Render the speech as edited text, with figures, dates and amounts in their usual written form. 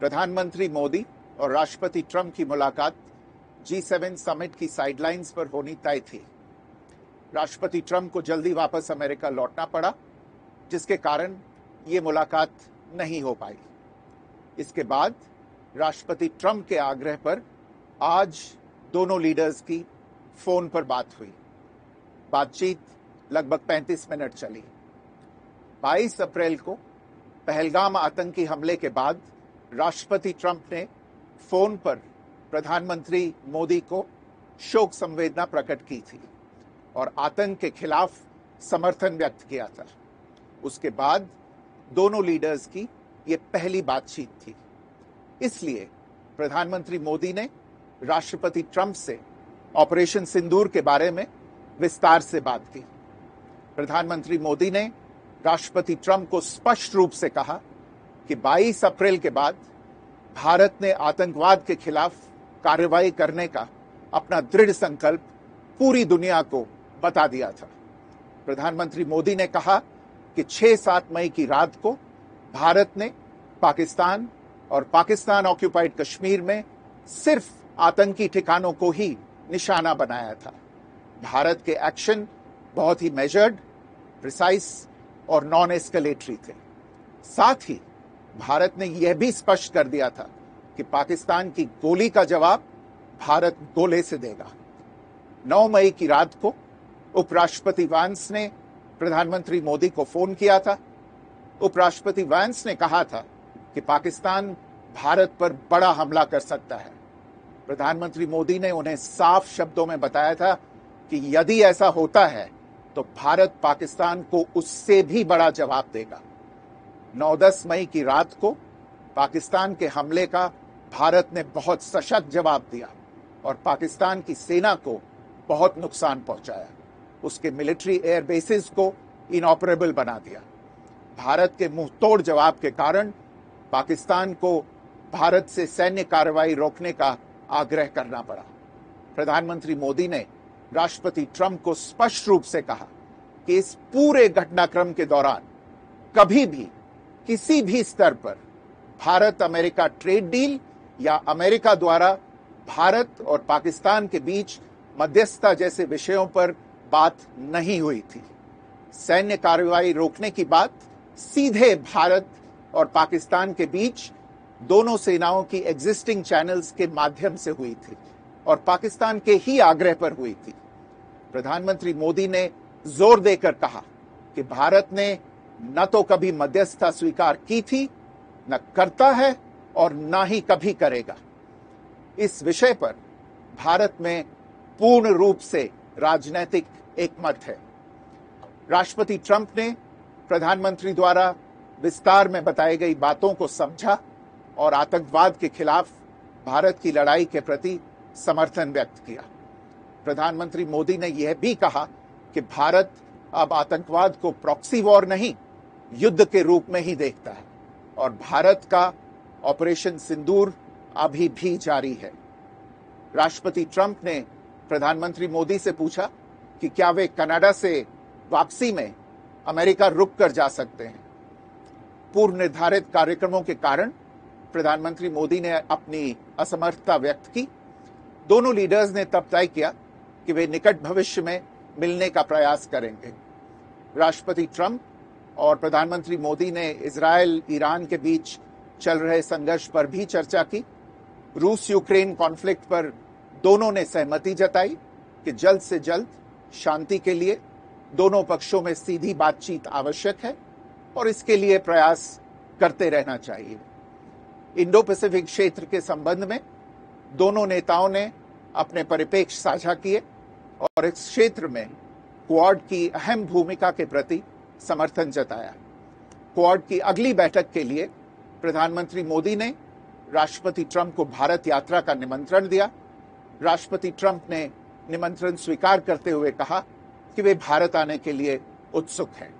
प्रधानमंत्री मोदी और राष्ट्रपति ट्रंप की मुलाकात G7 समिट की साइडलाइंस पर होनी तय थी। राष्ट्रपति ट्रंप को जल्दी वापस अमेरिका लौटना पड़ा, जिसके कारण ये मुलाकात नहीं हो पाई। इसके बाद राष्ट्रपति ट्रंप के आग्रह पर आज दोनों लीडर्स की फोन पर बात हुई। बातचीत लगभग 35 मिनट चली। 22 अप्रैल को पहलगाम आतंकी हमले के बाद राष्ट्रपति ट्रंप ने फोन पर प्रधानमंत्री मोदी को शोक संवेदना प्रकट की थी और आतंक के खिलाफ समर्थन व्यक्त किया था। उसके बाद दोनों लीडर्स की ये पहली बातचीत थी। इसलिए प्रधानमंत्री मोदी ने राष्ट्रपति ट्रंप से ऑपरेशन सिंदूर के बारे में विस्तार से बात की। प्रधानमंत्री मोदी ने राष्ट्रपति ट्रंप को स्पष्ट रूप से कहा कि 22 अप्रैल के बाद भारत ने आतंकवाद के खिलाफ कार्रवाई करने का अपना दृढ़ संकल्प पूरी दुनिया को बता दिया था। प्रधानमंत्री मोदी ने कहा कि 6-7 मई की रात को भारत ने पाकिस्तान और पाकिस्तान ऑक्यूपाइड कश्मीर में सिर्फ आतंकी ठिकानों को ही निशाना बनाया था। भारत के एक्शन बहुत ही मेजर्ड, प्रिसाइज और नॉन एस्केलेटरी थे। साथ ही भारत ने यह भी स्पष्ट कर दिया था कि पाकिस्तान की गोली का जवाब भारत गोले से देगा। 9 मई की रात को उपराष्ट्रपति वांस ने प्रधानमंत्री मोदी को फोन किया था। उपराष्ट्रपति वांस ने कहा था कि पाकिस्तान भारत पर बड़ा हमला कर सकता है। प्रधानमंत्री मोदी ने उन्हें साफ शब्दों में बताया था कि यदि ऐसा होता है तो भारत पाकिस्तान को उससे भी बड़ा जवाब देगा। 9-10 मई की रात को पाकिस्तान के हमले का भारत ने बहुत सशक्त जवाब दिया और पाकिस्तान की सेना को बहुत नुकसान पहुंचाया। उसके मिलिट्री एयर बेसिस को इनऑपरेबल बना दिया। भारत के मुंहतोड़ जवाब के कारण पाकिस्तान को भारत से सैन्य कार्रवाई रोकने का आग्रह करना पड़ा। प्रधानमंत्री मोदी ने राष्ट्रपति ट्रंप को स्पष्ट रूप से कहा कि इस पूरे घटनाक्रम के दौरान कभी भी किसी भी स्तर पर भारत अमेरिका ट्रेड डील या अमेरिका द्वारा भारत और पाकिस्तान के बीच मध्यस्थता जैसे विषयों पर बात नहीं हुई थी। सैन्य कार्रवाई रोकने की बात सीधे भारत और पाकिस्तान के बीच दोनों सेनाओं की एग्जिस्टिंग चैनल्स के माध्यम से हुई थी और पाकिस्तान के ही आग्रह पर हुई थी। प्रधानमंत्री मोदी ने जोर देकर कहा कि भारत ने न तो कभी मध्यस्थता स्वीकार की थी, न करता है और न ही कभी करेगा। इस विषय पर भारत में पूर्ण रूप से राजनीतिक एकमत है। राष्ट्रपति ट्रंप ने प्रधानमंत्री द्वारा विस्तार में बताई गई बातों को समझा और आतंकवाद के खिलाफ भारत की लड़ाई के प्रति समर्थन व्यक्त किया। प्रधानमंत्री मोदी ने यह भी कहा कि भारत अब आतंकवाद को प्रॉक्सी वॉर नहीं, युद्ध के रूप में ही देखता है और भारत का ऑपरेशन सिंदूर अभी भी जारी है। राष्ट्रपति ट्रंप ने प्रधानमंत्री मोदी से पूछा कि क्या वे कनाडा से वापसी में अमेरिका रुक कर जा सकते हैं। पूर्व निर्धारित कार्यक्रमों के कारण प्रधानमंत्री मोदी ने अपनी असमर्थता व्यक्त की। दोनों लीडर्स ने तब तय किया कि वे निकट भविष्य में मिलने का प्रयास करेंगे। राष्ट्रपति ट्रंप और प्रधानमंत्री मोदी ने इजरायल ईरान के बीच चल रहे संघर्ष पर भी चर्चा की। रूस यूक्रेन कॉन्फ्लिक्ट पर दोनों ने सहमति जताई कि जल्द से जल्द शांति के लिए दोनों पक्षों में सीधी बातचीत आवश्यक है और इसके लिए प्रयास करते रहना चाहिए। इंडो पैसिफिक क्षेत्र के संबंध में दोनों नेताओं ने अपने परिप्रेक्ष्य साझा किए और इस क्षेत्र में क्वाड की अहम भूमिका के प्रति समर्थन जताया। क्वाड की अगली बैठक के लिए प्रधानमंत्री मोदी ने राष्ट्रपति ट्रंप को भारत यात्रा का निमंत्रण दिया। राष्ट्रपति ट्रंप ने निमंत्रण स्वीकार करते हुए कहा कि वे भारत आने के लिए उत्सुक हैं।